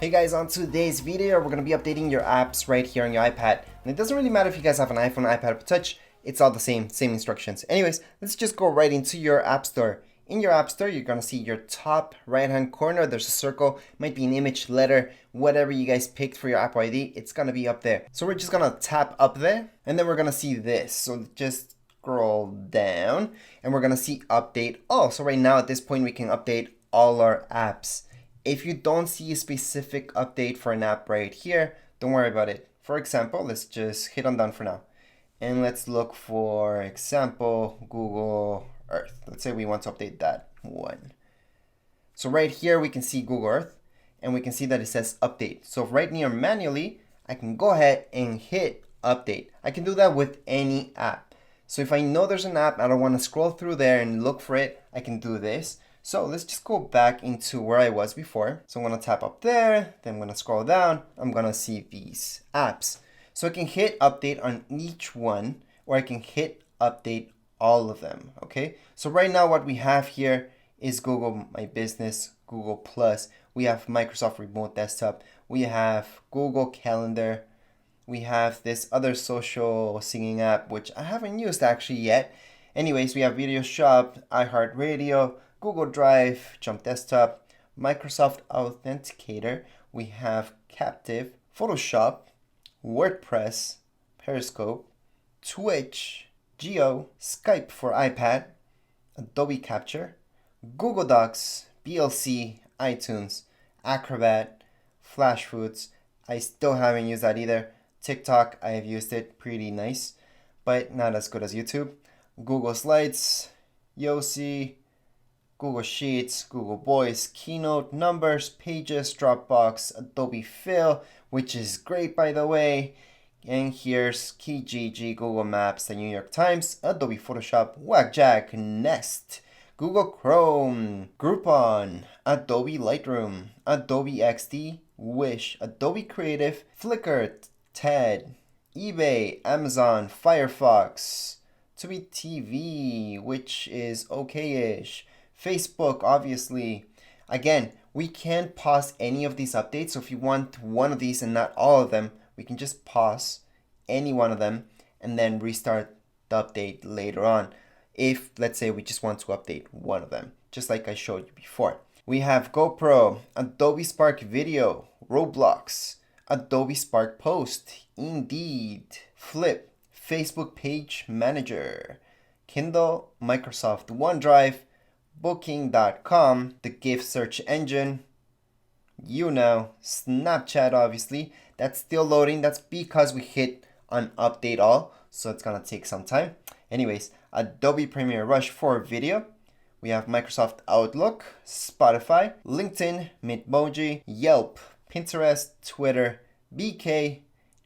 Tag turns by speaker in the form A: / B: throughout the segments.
A: Hey guys, on today's video, we're going to be updating your apps right here on your iPad. And it doesn't really matter if you guys have an iPhone, iPad, or Touch, it's all the same instructions. Anyways, let's just go right into your App Store. In your App Store, you're going to see your top right-hand corner. There's a circle, might be an image, letter, whatever you guys picked for your Apple ID, it's going to be up there. So we're just going to tap up there, and then we're going to see this. So just scroll down, and we're going to see Update All. So right now, at this point, we can update all our apps. If you don't see a specific update for an app right here, don't worry about it. For example, let's just hit on done for now. And let's look for example, Google Earth. Let's say we want to update that one. So right here, we can see Google Earth and we can see that it says update. So right near manually, I can go ahead and hit update. I can do that with any app. So if I know there's an app, I don't want to scroll through there and look for it, I can do this. So let's just go back into where I was before. So I'm going to tap up there, then I'm going to scroll down. I'm going to see these apps. So I can hit update on each one, or I can hit update all of them, okay? So right now what we have here is Google My Business, Google Plus. We have Microsoft Remote Desktop. We have Google Calendar. We have this other social singing app, which I haven't used actually yet. Anyways, we have Video Shop, iHeartRadio, Google Drive, Jump Desktop, Microsoft Authenticator, we have Captive, Photoshop, WordPress, Periscope, Twitch, Geo, Skype for iPad, Adobe Capture, Google Docs, BLC, iTunes, Acrobat, Flashfoods. I still haven't used that either. TikTok, I have used it, pretty nice, but not as good as YouTube. Google Slides, Yossi, Google Sheets, Google Voice, Keynote, Numbers, Pages, Dropbox, Adobe Fill, which is great by the way. And here's Kijiji, Google Maps, the New York Times, Adobe Photoshop, Whackjack, Nest, Google Chrome, Groupon, Adobe Lightroom, Adobe XD, Wish, Adobe Creative, Flickr, TED, eBay, Amazon, Firefox, Tubi TV, which is okay-ish, Facebook, obviously. Again, we can't pause any of these updates. So if you want one of these and not all of them, we can just pause any one of them and then restart the update later on. If, let's say, we just want to update one of them, just like I showed you before. We have GoPro, Adobe Spark Video, Roblox, Adobe Spark Post, Indeed, Flip, Facebook Page Manager, Kindle, Microsoft OneDrive, Booking.com, the gift search engine, Snapchat obviously. That's still loading. That's because we hit on update all, so it's gonna take some time. Anyways, Adobe Premiere Rush for video. We have Microsoft Outlook, Spotify, LinkedIn, Bitmoji, Yelp, Pinterest, Twitter, BK,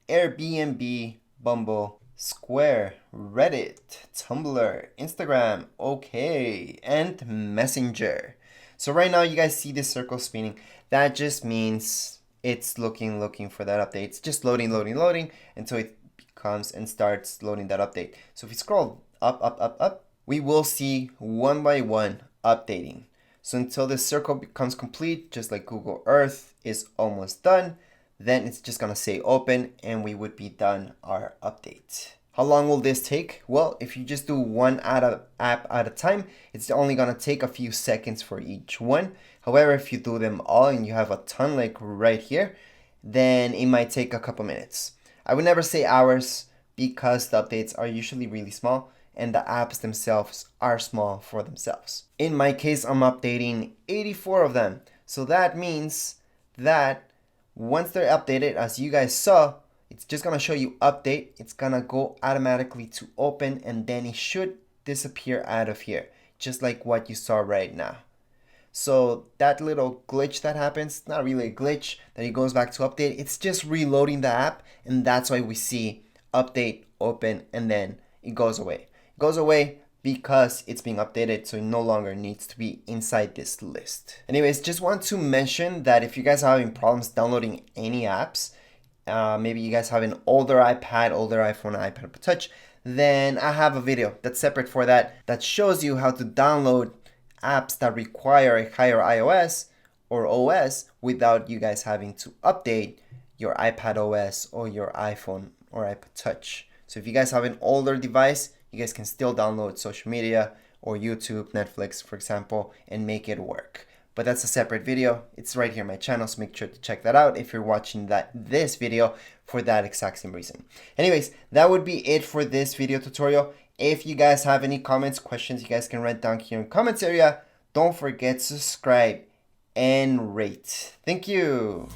A: Airbnb, Bumble, Square, Reddit, Tumblr, Instagram, OK, and Messenger. So right now you guys see this circle spinning. That just means it's looking for that update. It's just loading until it becomes and starts loading that update. So if we scroll up, we will see one by one updating. So until this circle becomes complete, just like Google Earth is almost done, then it's just gonna say open and we would be done our update. How long will this take? Well, if you just do one app at a time, it's only gonna take a few seconds for each one. However, if you do them all and you have a ton like right here, then it might take a couple minutes. I would never say hours because the updates are usually really small and the apps themselves are small for themselves. In my case, I'm updating 84 of them. So that means that once they're updated, as you guys saw, it's just gonna show you update. It's gonna go automatically to open and then it should disappear out of here, just like what you saw right now. So that little glitch that happens, not really a glitch, that it goes back to update, it's just reloading the app, and that's why we see update, open, and then it goes away. It goes away because it's being updated, so it no longer needs to be inside this list. Anyways, just want to mention that if you guys are having problems downloading any apps, maybe you guys have an older iPad, older iPhone, iPad Touch, then I have a video that's separate for that shows you how to download apps that require a higher iOS or OS without you guys having to update your iPad OS or your iPhone or iPad Touch. So if you guys have an older device, you guys can still download social media or YouTube, Netflix, for example, and make it work. But that's a separate video. It's right here on my channel, so make sure to check that out if you're watching this video for that exact same reason. Anyways, that would be it for this video tutorial. If you guys have any comments, questions, you guys can write down here in the comments area. Don't forget to subscribe and rate. Thank you.